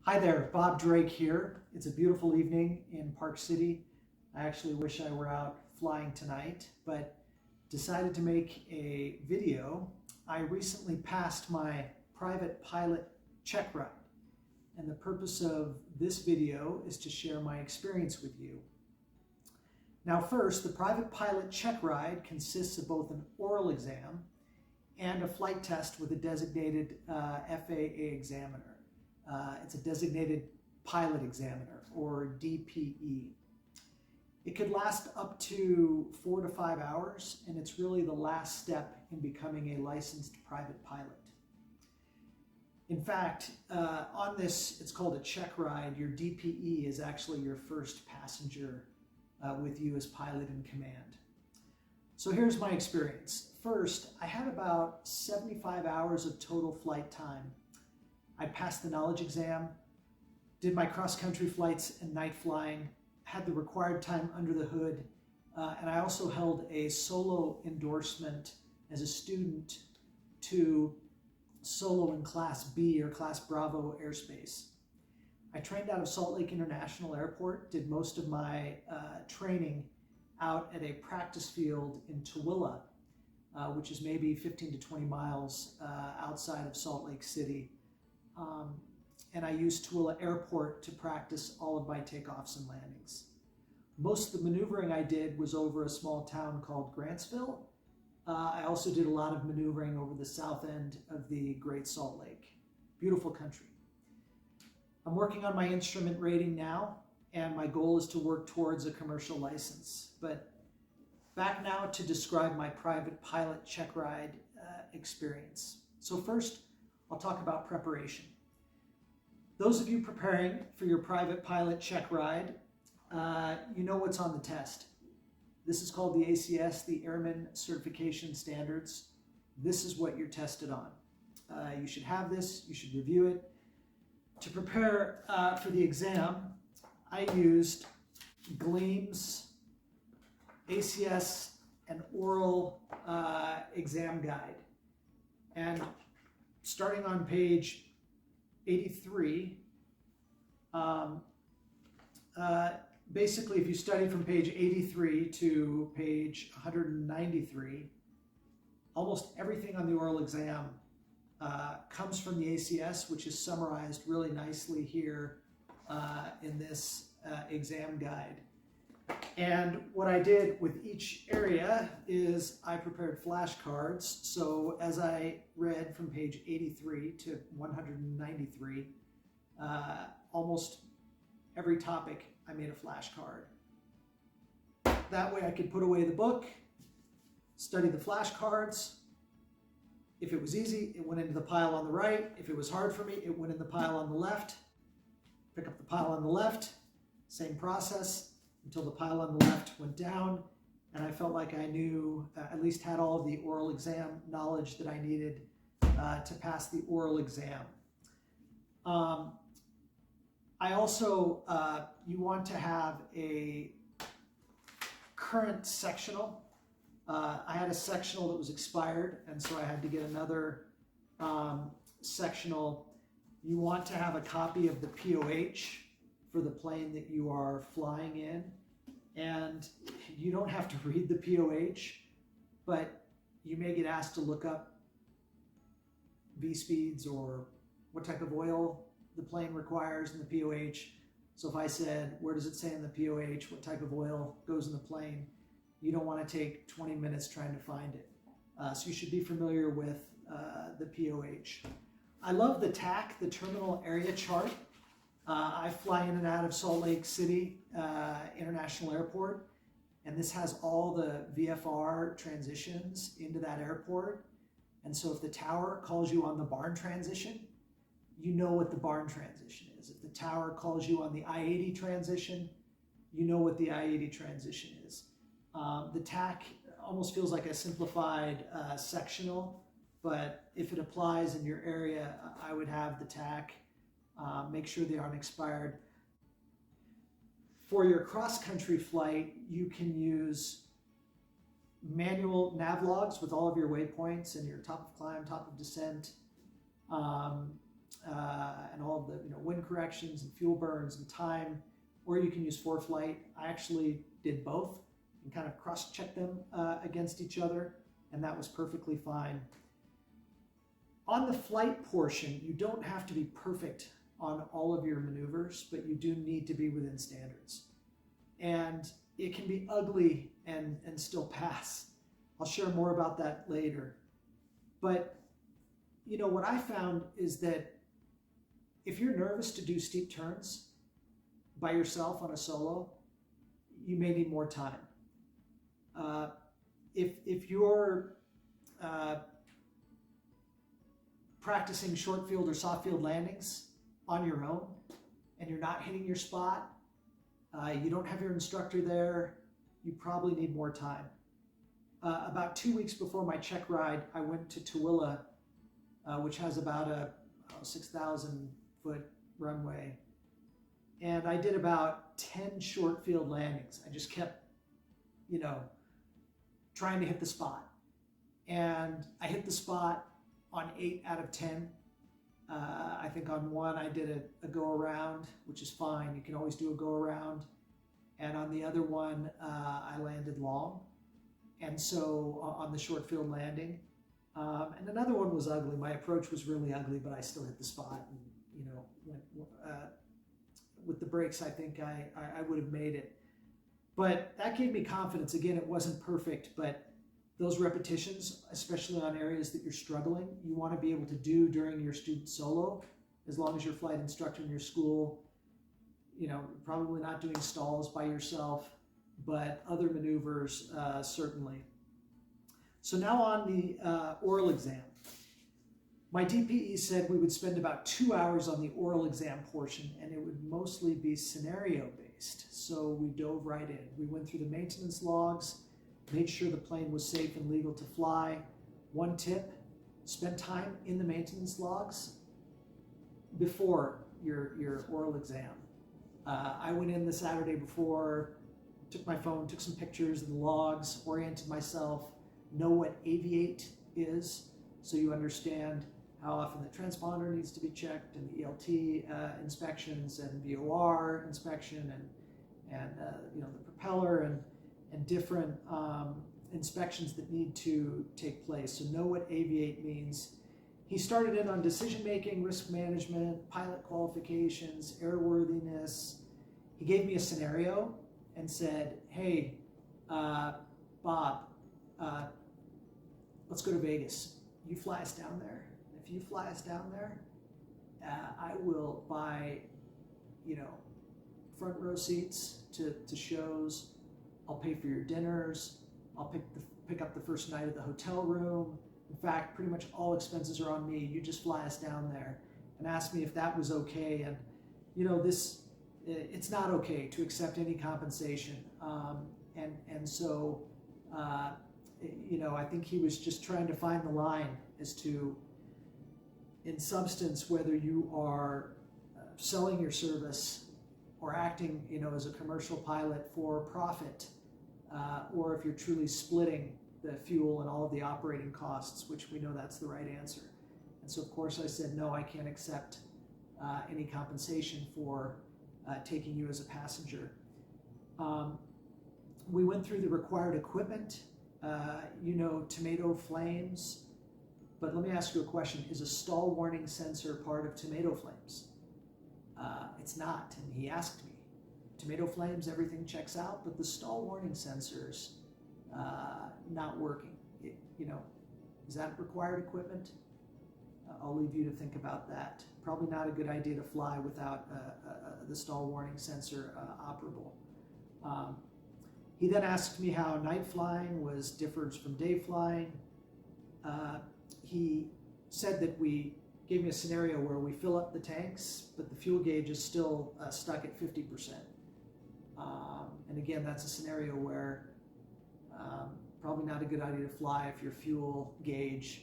Hi there, Bob Drake here. It's a beautiful evening in Park City. I actually wish I were out flying tonight, but decided to make a video. I recently passed my private pilot Checkride, and the purpose of this video is to share my experience with you. Now first, the private pilot Checkride consists of both an oral exam and a flight test with a designated FAA examiner. It's a designated pilot examiner, or DPE. It could last up to 4 to 5 hours, and it's really the last step in becoming a licensed private pilot. In fact, on this, it's called a Checkride. Your DPE is actually your first passenger with you as pilot in command. So here's my experience. First, I had about 75 hours of total flight time. I passed the knowledge exam, did my cross-country flights and night flying, had the required time under the hood, and I also held a solo endorsement as a student to solo in Class B or Class Bravo airspace. I trained out of Salt Lake International Airport, did most of my training out at a practice field in Toelle, which is maybe 15 to 20 miles outside of Salt Lake City. And I used Toelle Airport to practice all of my takeoffs and landings. Most of the maneuvering I did was over a small town called Grantsville. I also did a lot of maneuvering over the south end of the Great Salt Lake. Beautiful country. I'm working on my instrument rating now, and my goal is to work towards a commercial license. But back now to describe my private pilot Checkride experience. So first, I'll talk about preparation. Those of you preparing for your private pilot Checkride, you know what's on the test. This is called the ACS, the Airman Certification Standards. This is what you're tested on. You should have this, you should review it. To prepare for the exam, I used Gleam's ACS and Oral Exam Guide. And starting on page 83, basically if you study from page 83 to page 193, almost everything on the oral exam comes from the ACS, which is summarized really nicely here in this exam guide. And what I did with each area is I prepared flashcards. So as I read from page 83 to 193, almost every topic I made a flashcard. That way I could put away the book, study the flashcards. If it was easy, it went into the pile on the right. If it was hard for me, it went in the pile on the left. Pick up the pile on the left, same process, until the pile on the left went down, and I felt like I knew, at least had all of the oral exam knowledge that I needed to pass the oral exam. I also, you want to have a current sectional. I had a sectional that was expired, and so I had to get another sectional. You want to have a copy of the POH for the plane that you are flying in, and you don't have to read the POH, but you may get asked to look up V-speeds or what type of oil the plane requires in the POH. So if I said, where does it say in the POH what type of oil goes in the plane, you don't want to take 20 minutes trying to find it. So you should be familiar with the POH. I love the TAC, the Terminal Area Chart. I fly in and out of Salt Lake City International Airport, and this has all the VFR transitions into that airport. And so if the tower calls you on the barn transition, you know what the barn transition is. If the tower calls you on the I-80 transition, you know what the I-80 transition is. The TAC almost feels like a simplified sectional, but if it applies in your area, I would have the TAC. Make sure they aren't expired. For your cross-country flight, you can use manual nav logs with all of your waypoints and your top of climb, top of descent, and all of the wind corrections and fuel burns and time, or you can use ForeFlight. I actually did both and kind of cross-check them against each other, and that was perfectly fine. On the flight portion, you don't have to be perfect on all of your maneuvers, but you do need to be within standards. And it can be ugly and still pass. I'll share more about that later. But what I found is that if you're nervous to do steep turns by yourself on a solo, you may need more time. If you're practicing short field or soft field landings on your own and you're not hitting your spot, you don't have your instructor there, you probably need more time. About 2 weeks before my Checkride, I went to Toelle, which has about a 6,000 foot runway. And I did about 10 short field landings. I just kept, trying to hit the spot. And I hit the spot on 8 out of 10. I think on one I did a go around, which is fine. You can always do a go around. And on the other one, I landed long. And so on the short field landing. And another one was ugly. My approach was really ugly, but I still hit the spot. And, with the brakes, I think I would have made it. But that gave me confidence. Again, it wasn't perfect, but those repetitions, especially on areas that you're struggling, you want to be able to do during your student solo, as long as your flight instructor in your school, probably not doing stalls by yourself, but other maneuvers, certainly. So now on the oral exam. My DPE said we would spend about 2 hours on the oral exam portion, and it would mostly be scenario-based. So we dove right in. We went through the maintenance logs, made sure the plane was safe and legal to fly. One tip, spend time in the maintenance logs before your oral exam. I went in the Saturday before, took my phone, took some pictures of the logs, oriented myself, know what aviate is, so you understand how often the transponder needs to be checked, and the ELT inspections, and VOR inspection, and the propeller, and different inspections that need to take place. So know what aviate means. He started in on decision-making, risk management, pilot qualifications, airworthiness. He gave me a scenario and said, hey, Bob, let's go to Vegas. You fly us down there. If you fly us down there, I will buy, front row seats to shows. I'll pay for your dinners. I'll pick up the first night of the hotel room. In fact, pretty much all expenses are on me. You just fly us down there. And asked me if that was okay. And it's not okay to accept any compensation. So I think he was just trying to find the line as to, in substance, whether you are selling your service or acting, as a commercial pilot for profit, or if you're truly splitting the fuel and all of the operating costs, which we know that's the right answer. And so, of course, I said, no, I can't accept any compensation for taking you as a passenger. We went through the required equipment, tomato flames. But let me ask you a question. Is a stall warning sensor part of tomato flames? It's not, and he asked me. Tomato flames, everything checks out, but the stall warning sensors not working. Is that required equipment? I'll leave you to think about that. Probably not a good idea to fly without the stall warning sensor operable. He then asked me how night flying differs from day flying. He said that gave me a scenario where we fill up the tanks, but the fuel gauge is still stuck at 50%. And again, that's a scenario where probably not a good idea to fly if your fuel gauge,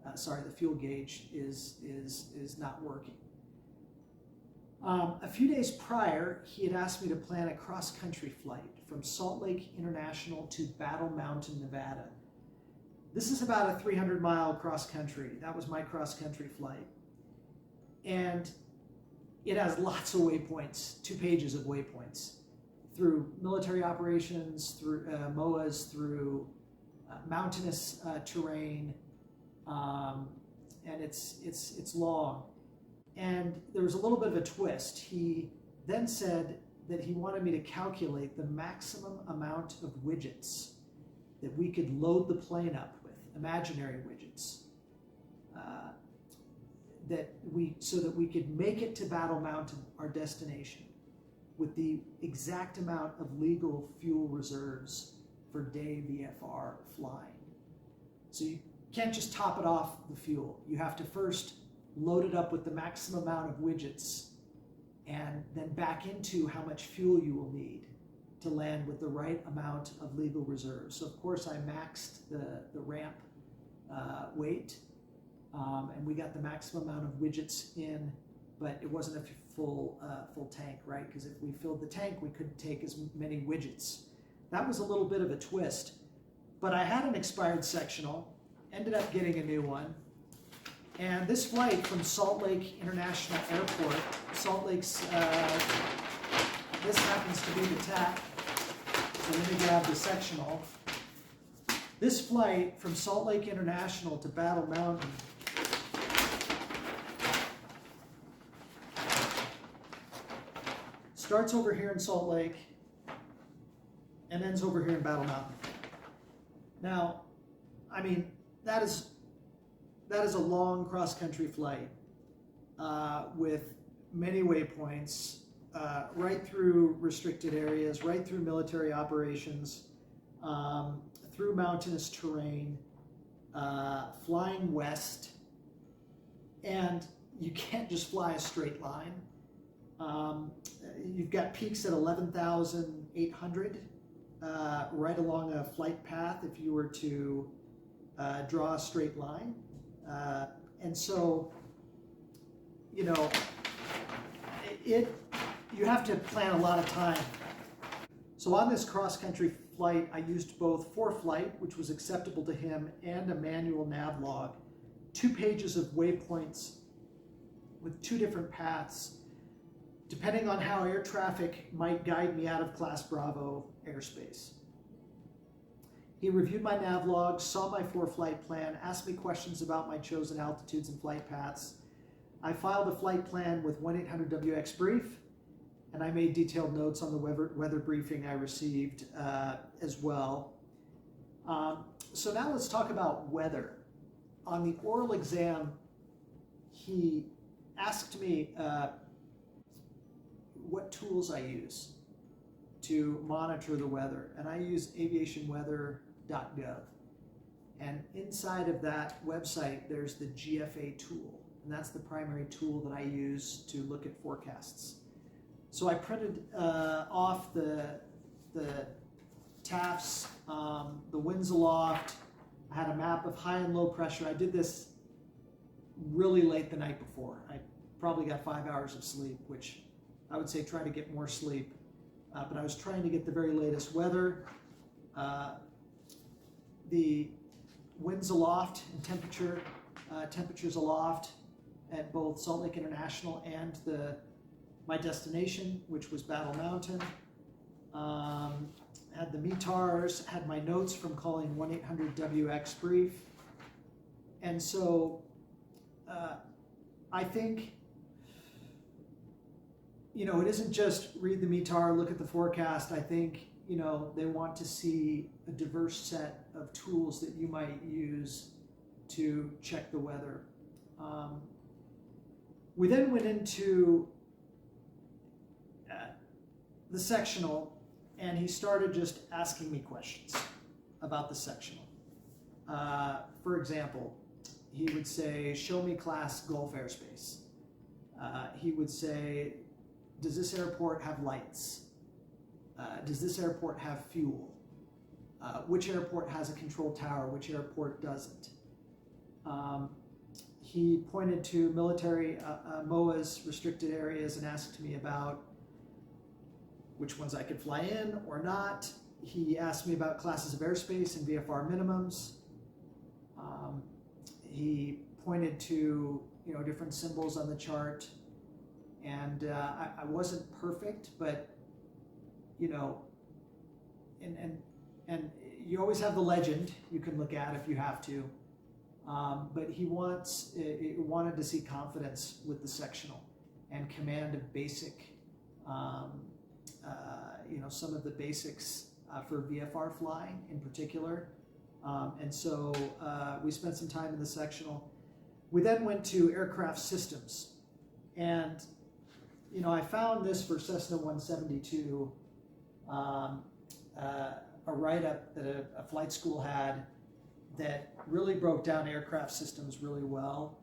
the fuel gauge is not working. A few days prior, he had asked me to plan a cross-country flight from Salt Lake International to Battle Mountain, Nevada. This is about a 300-mile cross-country. That was my cross-country flight. And it has lots of waypoints, 2 pages of waypoints, through military operations, through MOAs, through mountainous terrain, and it's long. And there was a little bit of a twist. He then said that he wanted me to calculate the maximum amount of widgets that we could load the plane up with, imaginary widgets, so that we could make it to Battle Mountain, our destination, with the exact amount of legal fuel reserves for day VFR flying. So you can't just top it off the fuel. You have to first load it up with the maximum amount of widgets and then back into how much fuel you will need to land with the right amount of legal reserves. So of course I maxed the ramp weight, and we got the maximum amount of widgets in, but it wasn't a full tank, right? Because if we filled the tank, we couldn't take as many widgets. That was a little bit of a twist, but I had an expired sectional, ended up getting a new one. And this flight from Salt Lake International Airport, Salt Lake's, this happens to be the TAC, so let me grab the sectional. This flight from Salt Lake International to Battle Mountain starts over here in Salt Lake and ends over here in Battle Mountain. Now, I mean, that is a long cross-country flight with many waypoints, right through restricted areas, right through military operations, through mountainous terrain, flying west, and you can't just fly a straight line. You've got peaks at 11,800 right along a flight path if you were to draw a straight line. And so, you know, you have to plan a lot of time. So on this cross-country flight, I used both ForeFlight, which was acceptable to him, and a manual nav log, 2 pages of waypoints with 2 different paths, depending on how air traffic might guide me out of Class Bravo airspace. He reviewed my nav log, saw my ForeFlight plan, asked me questions about my chosen altitudes and flight paths. I filed a flight plan with 1-800-WX-BRIEF, and I made detailed notes on the weather briefing I received as well. So now let's talk about weather. On the oral exam, he asked me what tools I use to monitor the weather, and I use aviationweather.gov. And inside of that website, there's the GFA tool, and that's the primary tool that I use to look at forecasts. So I printed off the TAFs, the winds aloft. I had a map of high and low pressure. I did this really late the night before. I probably got 5 hours of sleep, which I would say try to get more sleep. But I was trying to get the very latest weather. The winds aloft and temperatures aloft at both Salt Lake International and my destination, which was Battle Mountain. Had the METARs, had my notes from calling 1-800-WX-BRIEF. And so I think, you know, it isn't just read the METAR, look at the forecast. I think, you know, they want to see a diverse set of tools that you might use to check the weather. We then went into the sectional, and he started just asking me questions about the sectional. For example, he would say, show me class Gulf airspace. He would say, does this airport have lights? Does this airport have fuel? Which airport has a control tower? Which airport doesn't? He pointed to military MOAs, restricted areas, and asked me about which ones I could fly in or not. He asked me about classes of airspace and VFR minimums. He pointed to different symbols on the chart. And I wasn't perfect, but and you always have the legend you can look at if you have to. But he wanted to see confidence with the sectional and command of basic, some of the basics for VFR flying in particular. And so we spent some time in the sectional. We then went to aircraft systems. And, I found this for Cessna 172, a write-up that a flight school had that really broke down aircraft systems really well.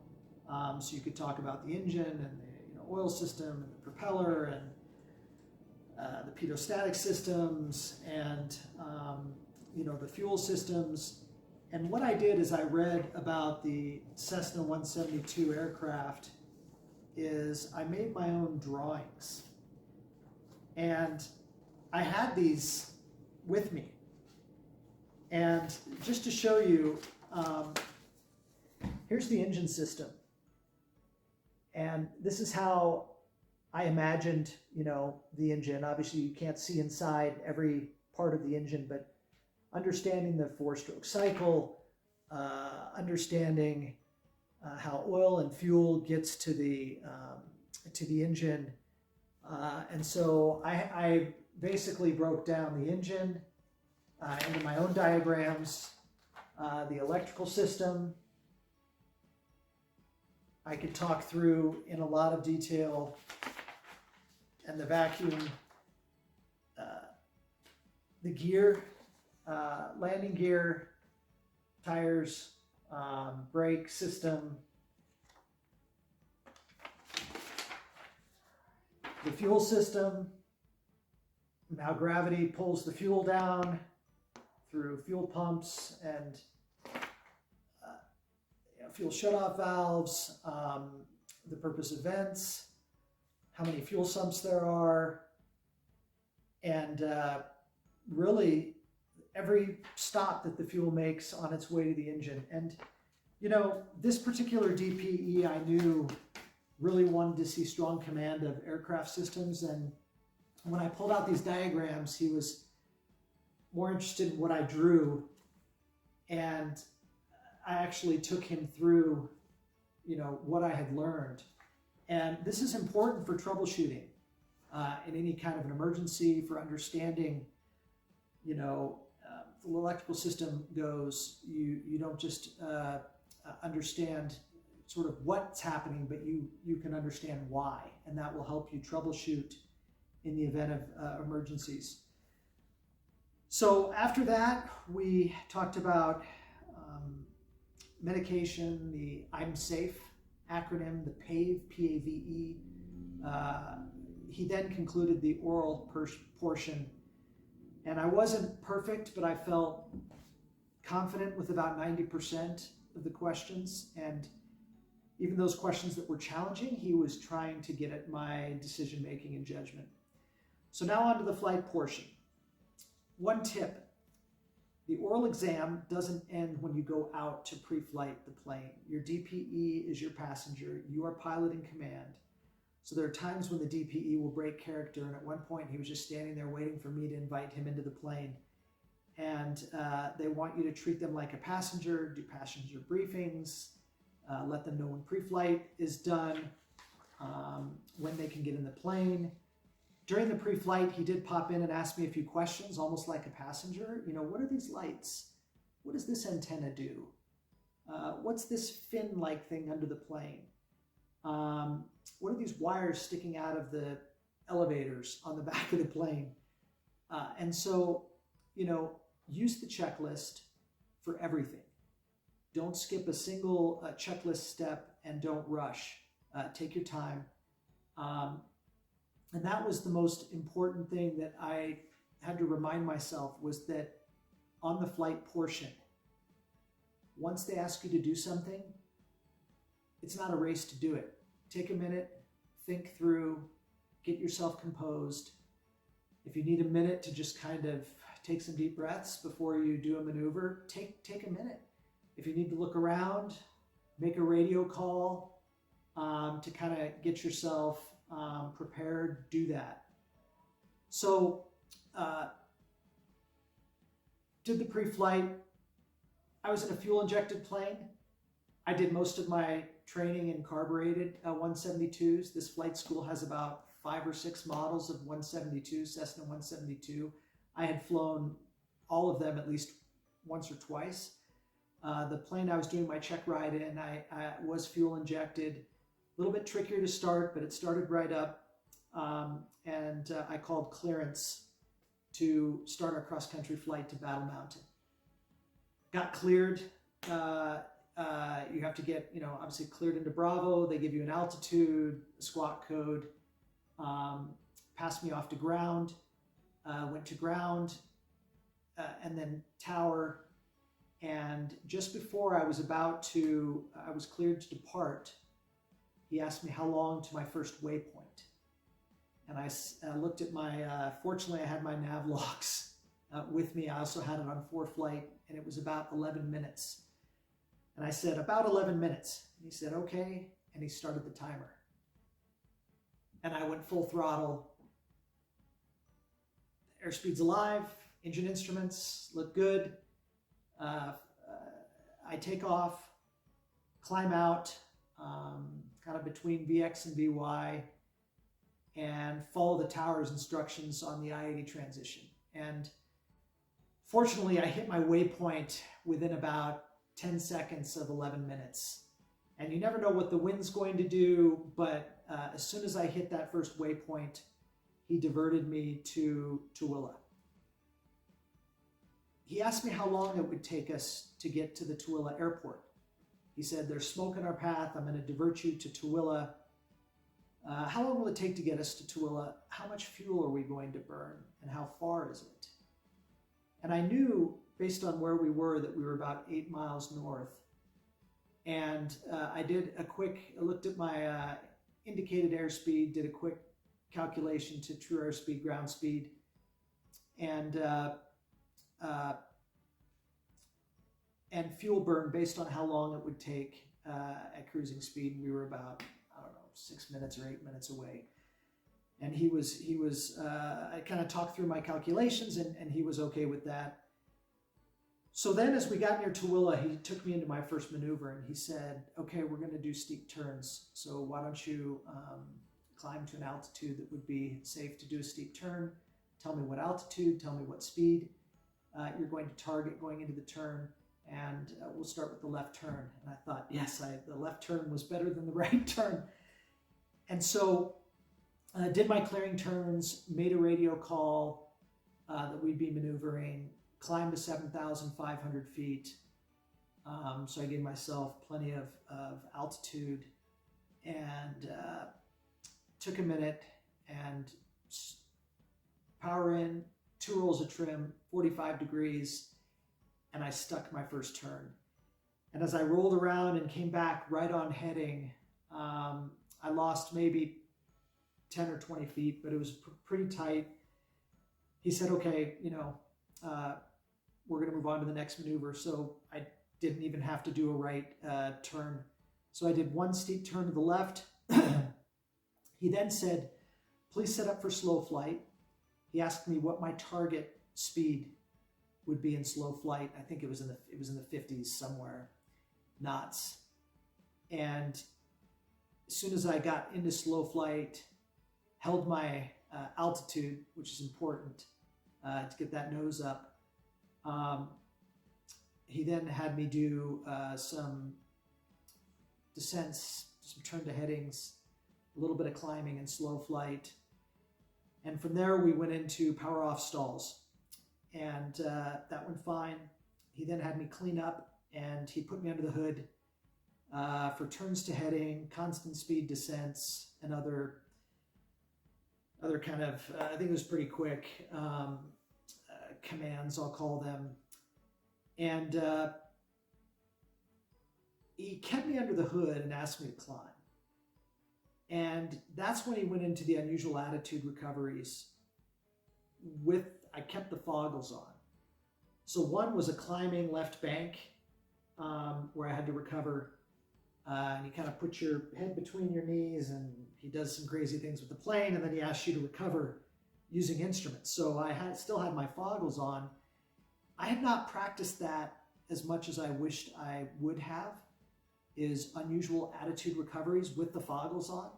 So you could talk about the engine and the oil system and the propeller and the pitot-static systems and the fuel systems. And what I did is I read about the Cessna 172 aircraft is I made my own drawings. And I had these with me. And just to show you, here's the engine system. And this is how I imagined, the engine. Obviously, you can't see inside every part of the engine, but understanding the four-stroke cycle, understanding how oil and fuel gets to the engine. And so I basically broke down the engine into my own diagrams, the electrical system. I could talk through in a lot of detail, and the vacuum, the gear, landing gear, tires, brake system, the fuel system, and how gravity pulls the fuel down through fuel pumps and fuel shutoff valves, the purpose of vents, how many fuel sumps there are, and really every stop that the fuel makes on its way to the engine. And this particular DPE I knew really wanted to see strong command of aircraft systems, and when I pulled out these diagrams, he was more interested in what I drew, and I actually took him through, what I had learned. And this is important for troubleshooting in any kind of an emergency, for understanding, the electrical system goes, you don't just understand sort of what's happening, but you can understand why, and that will help you troubleshoot in the event of emergencies. So after that, we talked about medication, the I'm Safe acronym, the PAVE, P-A-V-E. He then concluded the oral portion, and I wasn't perfect, but I felt confident with about 90% of the questions. And even those questions that were challenging, he was trying to get at my decision-making and judgment. So now on to the flight portion. One tip: the oral exam doesn't end when you go out to pre-flight the plane. Your DPE is your passenger. You are pilot in command. So there are times when the DPE will break character, and at one point he was just standing there waiting for me to invite him into the plane. And they want you to treat them like a passenger, do passenger briefings, let them know when pre-flight is done, when they can get in the plane. During the pre-flight, he did pop in and ask me a few questions, almost like a passenger. What are these lights? What does this antenna do? What's this fin-like thing under the plane? What are these wires sticking out of the elevators on the back of the plane? And so, use the checklist for everything. Don't skip a single checklist step, and don't rush. Take your time. And that was the most important thing that I had to remind myself, was that on the flight portion, once they ask you to do something, it's not a race to do it. Take a minute, think through, get yourself composed. If you need a minute to just kind of take some deep breaths before you do a maneuver, take a minute. If you need to look around, make a radio call, to kind of get yourself prepared, do that. So did the pre-flight. I was in a fuel-injected plane. I did most of my training in carbureted 172s. This flight school has about 5 or 6 models of 172, Cessna 172. I had flown all of them at least once or twice. The plane I was doing my check ride in, I was fuel injected. A little bit trickier to start, but it started right up. And I called clearance to start our cross-country flight to Battle Mountain. Got cleared. You have to get, obviously cleared into Bravo. They give you an altitude, a squawk code. Passed me off to ground. Went to ground, and then tower. And just before I was cleared to depart, he asked me how long to my first waypoint. And I looked at fortunately I had my nav logs with me. I also had it on ForeFlight, and it was about 11 minutes. And I said, about 11 minutes. And he said, okay. And he started the timer. And I went full throttle. Airspeed's alive, engine instruments look good. I take off, climb out, kind of between VX and VY, and follow the tower's instructions on the I-80 transition. And fortunately, I hit my waypoint within about 10 seconds of 11 minutes. And you never know what the wind's going to do, but as soon as I hit that first waypoint, he diverted me to Toelle. He asked me how long it would take us to get to the Toelle airport. He said, there's smoke in our path. I'm going to divert you to Toelle. How long will it take to get us to Toelle? How much fuel are we going to burn? And how far is it? And I knew, based on where we were, that we were about 8 miles north. And I looked at my indicated airspeed, did a quick calculation to true airspeed, ground speed, and fuel burn based on how long it would take at cruising speed. We were about, 6 minutes or 8 minutes away. And I kind of talked through my calculations, and he was okay with that. So then as we got near Toelle, he took me into my first maneuver, and he said, okay, we're going to do steep turns. So why don't you climb to an altitude that would be safe to do a steep turn. Tell me what altitude, tell me what speed you're going to target going into the turn, and we'll start with the left turn. And I thought, yes, the left turn was better than the right turn. And so did my clearing turns, made a radio call that we'd be maneuvering, climbed to 7,500 feet. So I gave myself plenty of altitude, and took a minute and power in, 2 rolls of trim, 45 degrees, and I stuck my first turn. And as I rolled around and came back right on heading, I lost maybe 10 or 20 feet, but it was pretty tight. He said, okay, we're going to move on to the next maneuver. So I didn't even have to do a right turn. So I did 1 steep turn to the left. He then said, please set up for slow flight. He asked me what my target speed would be in slow flight. I think it was in the 50s somewhere, knots. And as soon as I got into slow flight, held my altitude, which is important to get that nose up. He then had me do some descents, some turn to headings, a little bit of climbing and slow flight. And from there, we went into power off stalls. And that went fine. He then had me clean up, and he put me under the hood for turns to heading, constant speed descents, and other kind of, I think it was pretty quick, commands, I'll call them. And he kept me under the hood and asked me to climb. And that's when he went into the unusual attitude recoveries I kept the foggles on. So one was a climbing left bank where I had to recover. and you kind of put your head between your knees, and he does some crazy things with the plane, and then he asks you to recover using instruments. So I still had my foggles on. I had not practiced that as much as I wished I would have, is unusual attitude recoveries with the foggles on.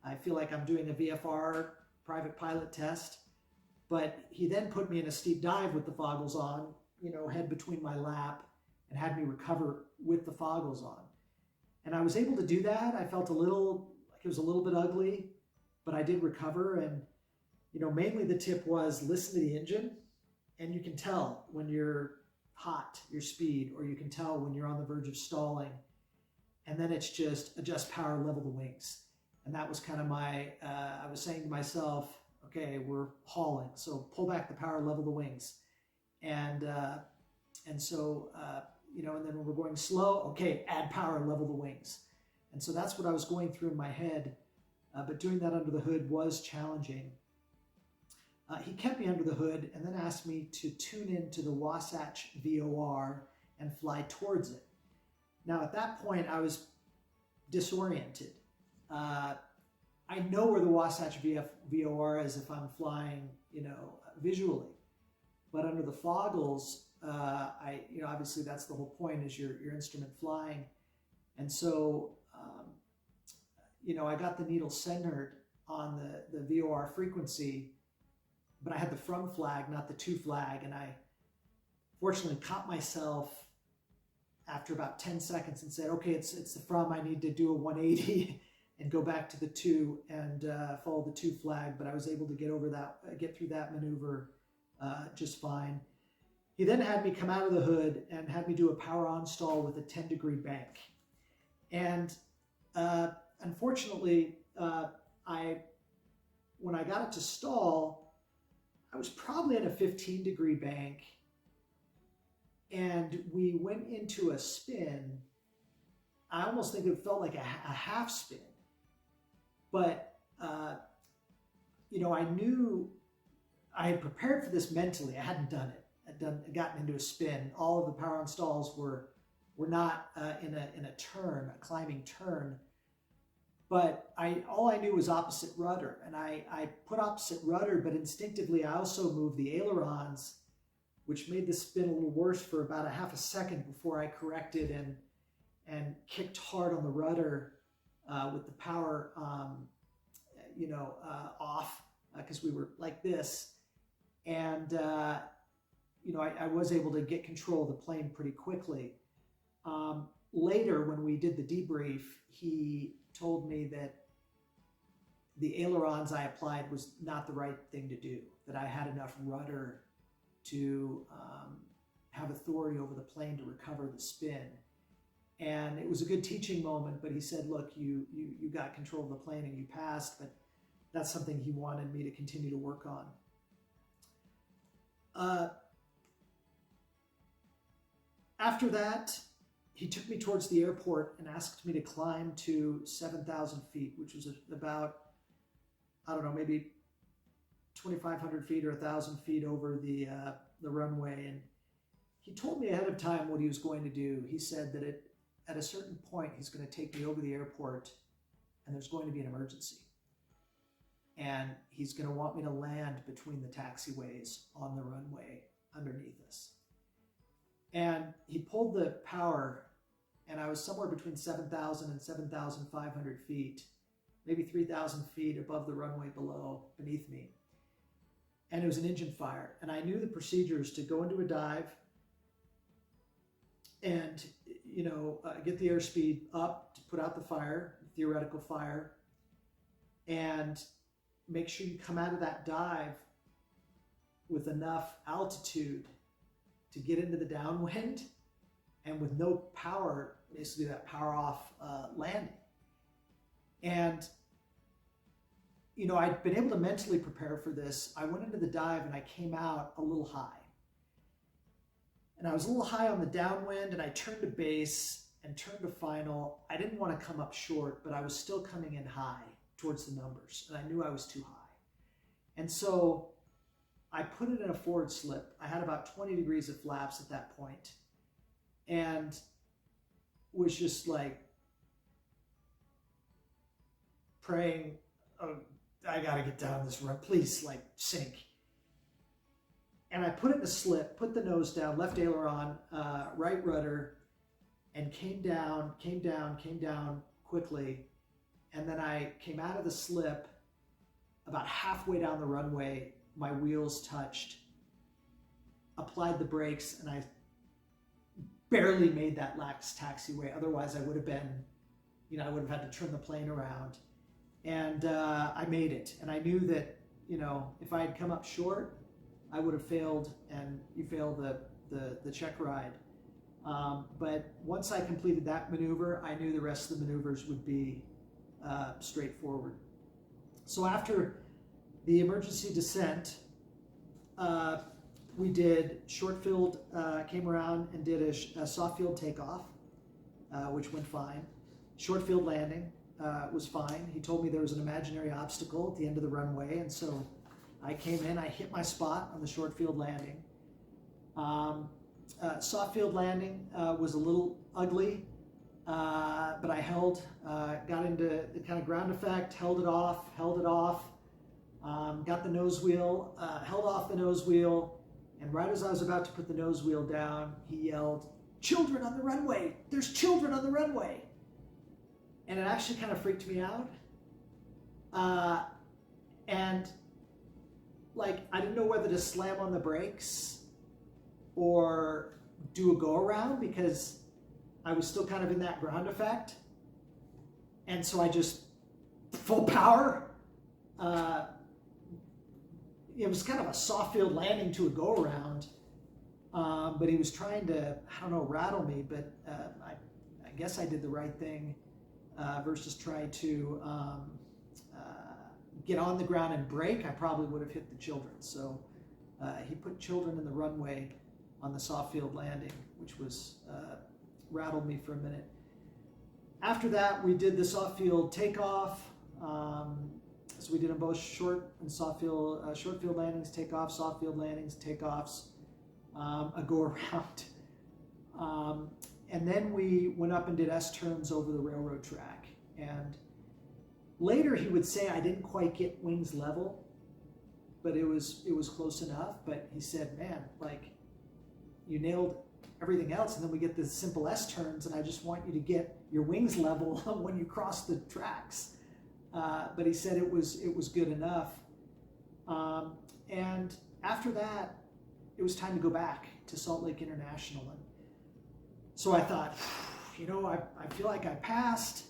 I feel like I'm doing a VFR private pilot test, but he then put me in a steep dive with the foggles on, head between my lap, and had me recover with the foggles on. And I was able to do that. I felt a little, like it was a little bit ugly, but I did recover. And, mainly the tip was listen to the engine, and you can tell when you're hot, your speed, or you can tell when you're on the verge of stalling. And then it's just adjust power, level the wings. And that was kind of I was saying to myself, okay, we're hauling, so pull back the power, level the wings. And so, and then when we're going slow, okay, add power, level the wings. And so that's what I was going through in my head. But doing that under the hood was challenging. He kept me under the hood and then asked me to tune into the Wasatch VOR and fly towards it. Now, at that point, I was disoriented. I know where the Wasatch VOR is if I'm flying, visually. But under the foggles, obviously that's the whole point, is your instrument flying. And so, I got the needle centered on the VOR frequency, but I had the from flag, not the to flag. And I fortunately caught myself after about 10 seconds and said, okay, it's the from, I need to do a 180 and go back to the to and follow the to flag. But I was able to get through that maneuver just fine. He then had me come out of the hood and had me do a power on stall with a 10-degree bank. And unfortunately, when I got it to stall, I was probably in a 15-degree bank, and we went into a spin. I almost think it felt like a half spin, but I knew I had prepared for this mentally. I hadn't done it. I'd gotten into a spin. All of the power on stalls were not in a turn, a climbing turn. But all I knew was opposite rudder, and I put opposite rudder, but instinctively I also moved the ailerons, which made the spin a little worse for about a half a second before I corrected and kicked hard on the rudder with the power, off, because we were like this. And, I was able to get control of the plane pretty quickly. Later, when we did the debrief, he told me that the ailerons I applied was not the right thing to do, that I had enough rudder to have authority over the plane to recover the spin. And it was a good teaching moment, but he said, look, you got control of the plane and you passed, but that's something he wanted me to continue to work on. After that, he took me towards the airport and asked me to climb to 7,000 feet, which was about, maybe 2,500 feet or 1,000 feet over the runway. And he told me ahead of time what he was going to do. He said that at a certain point, he's going to take me over the airport and there's going to be an emergency. And he's going to want me to land between the taxiways on the runway underneath us. And he pulled the power, and I was somewhere between 7,000 and 7,500 feet, maybe 3,000 feet above the runway beneath me. And it was an engine fire. And I knew the procedures to go into a dive and, get the airspeed up to put out the fire, theoretical fire, and make sure you come out of that dive with enough altitude to get into the downwind and with no power, basically that power off landing. And, I'd been able to mentally prepare for this. I went into the dive and I came out a little high. And I was a little high on the downwind, and I turned to base and turned to final. I didn't want to come up short, but I was still coming in high towards the numbers, and I knew I was too high. And so I put it in a forward slip. I had about 20 degrees of flaps at that point, and was just like praying, oh, I gotta get down this run, please, like, sink. And I put it in a slip, put the nose down, left aileron, right rudder, and came down quickly. And then I came out of the slip. About halfway down the runway, my wheels touched, applied the brakes, and I barely made that lax taxiway. Otherwise, I would have been, I would have had to turn the plane around. And I made it. And I knew that, if I had come up short, I would have failed, and you fail the check ride. But once I completed that maneuver, I knew the rest of the maneuvers would be straightforward. So after the emergency descent, we did short field, came around and did a soft field takeoff, which went fine. Short field landing was fine. He told me there was an imaginary obstacle at the end of the runway, and so I came in, I hit my spot on the short field landing. Soft field landing was a little ugly, but I held, got into the kind of ground effect, held it off, got the nose wheel, held off the nose wheel, and right as I was about to put the nose wheel down, he yelled, "Children on the runway! There's children on the runway!" And it actually kind of freaked me out. And like, I didn't know whether to slam on the brakes or do a go around because I was still kind of in that ground effect. And so I just full power. It was kind of a soft field landing to a go around, but he was trying to, rattle me, but I guess I did the right thing versus try to get on the ground and brake. I probably would have hit the children. So he put children in the runway on the soft field landing, which was rattled me for a minute. After that, we did the soft field takeoff. So we did them both short and soft field, short field landings, takeoffs, soft field landings, takeoffs, a go around. And then we went up and did S-turns over the railroad track. And later he would say I didn't quite get wings level, but it was close enough. But he said, man, like, you nailed everything else, and then we get the simple S-turns, and I just want you to get your wings level when you cross the tracks. But he said it was good enough. And after that, it was time to go back to Salt Lake International. And so I thought, I feel like I passed.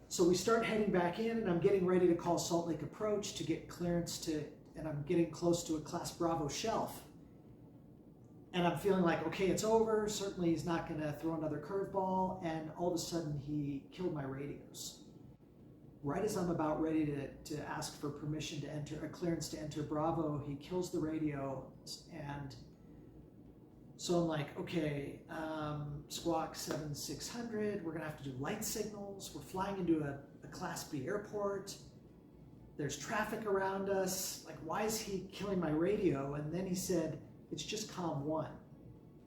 So we start heading back in, and I'm getting ready to call Salt Lake Approach to get clearance and I'm getting close to a Class Bravo shelf. And I'm feeling like, okay, it's over. Certainly he's not going to throw another curveball. And all of a sudden, he killed my radios. Right as I'm about ready to ask for permission to enter, a clearance to enter Bravo, he kills the radio. And so I'm like, okay, Squawk 7600, we're going to have to do light signals. We're flying into a Class B airport. There's traffic around us. Like, why is he killing my radio? And then he said, it's just COM 1.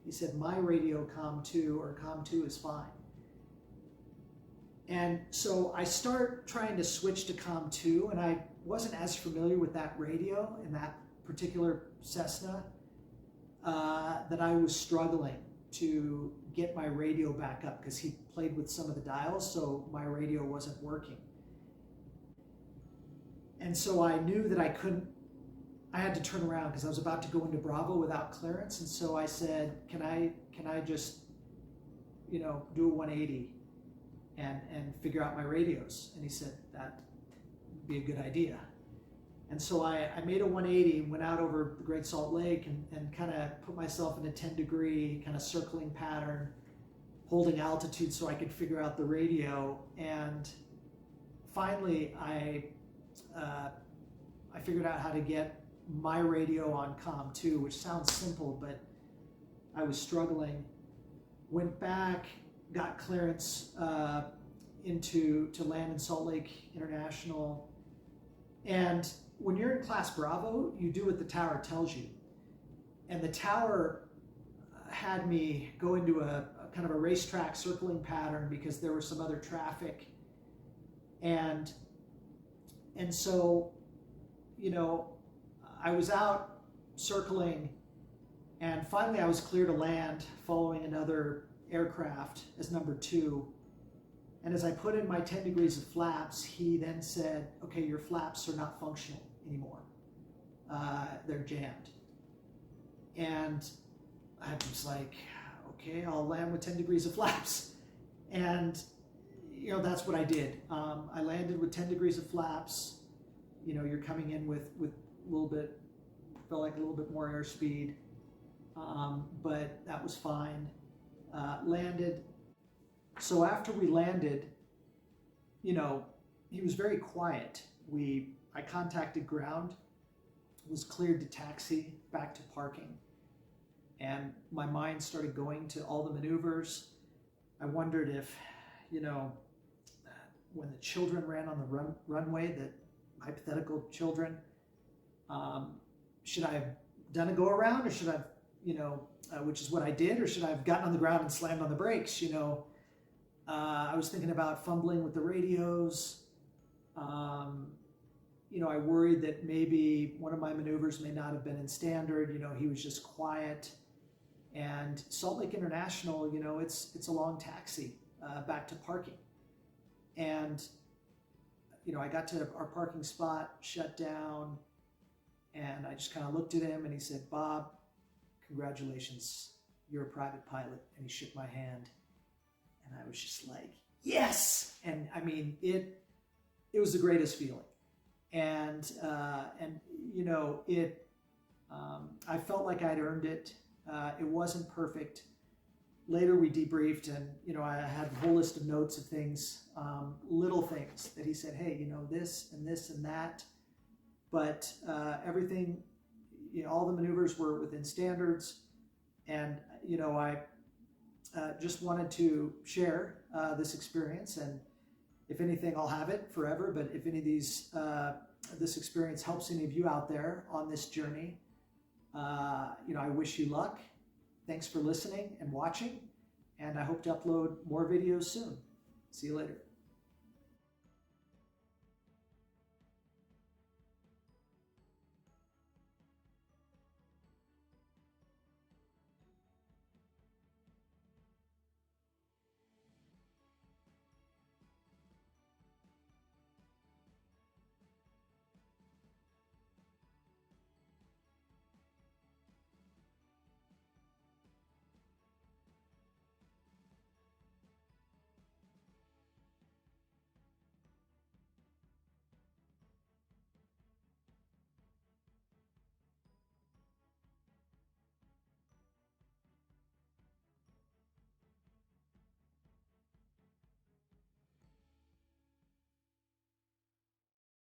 He said, my radio COM 2 or COM 2 is fine. And so I start trying to switch to COM 2, and I wasn't as familiar with that radio in that particular Cessna that I was struggling to get my radio back up because he played with some of the dials, so my radio wasn't working. And so I knew that I had to turn around because I was about to go into Bravo without clearance. And so I said, can I just, do a 180 and figure out my radios? And he said, that'd be a good idea. And so I made a 180 and went out over the Great Salt Lake and kind of put myself in a 10-degree kind of circling pattern, holding altitude so I could figure out the radio. And finally, I figured out how to get my radio on COM 2, which sounds simple, but I was struggling. Went back, got clearance to land in Salt Lake International. And when you're in Class Bravo, you do what the tower tells you. And the tower had me go into a kind of a racetrack circling pattern because there was some other traffic. And And so, you know, I was out circling, and finally I was clear to land following another aircraft as number 2. And as I put in my 10 degrees of flaps, he then said, okay, your flaps are not functional anymore. They're jammed. And I was like, okay, I'll land with 10 degrees of flaps. And, you know, that's what I did. I landed with 10 degrees of flaps. You know, you're coming in with a little bit, felt like a little bit more airspeed, but that was fine. Landed. So after we landed, you know, he was very quiet. I contacted ground, was cleared to taxi back to parking, and my mind started going to all the maneuvers. I wondered if, you know, when the children ran on the runway, the hypothetical children, should I have done a go around, or should I have, you know, which is what I did, or should I have gotten on the ground and slammed on the brakes, you know? I was thinking about fumbling with the radios. You know, I worried that maybe one of my maneuvers may not have been in standard. You know, he was just quiet. And Salt Lake International, you know, it's a long taxi back to parking. And, you know, I got to our parking spot, shut down, and I just kind of looked at him, and he said, Bob, congratulations, you're a private pilot. And he shook my hand. And I was just like, yes! And I mean, it was the greatest feeling. And you know, I felt like I'd earned it. It wasn't perfect. Later we debriefed, and, you know, I had a whole list of notes of things, little things that he said, hey, you know, this and this and that. But everything, you know, all the maneuvers were within standards. And, you know, I just wanted to share this experience, and if anything, I'll have it forever. But if any of this experience helps any of you out there on this journey, you know, I wish you luck. Thanks for listening and watching, and I hope to upload more videos soon. See you later.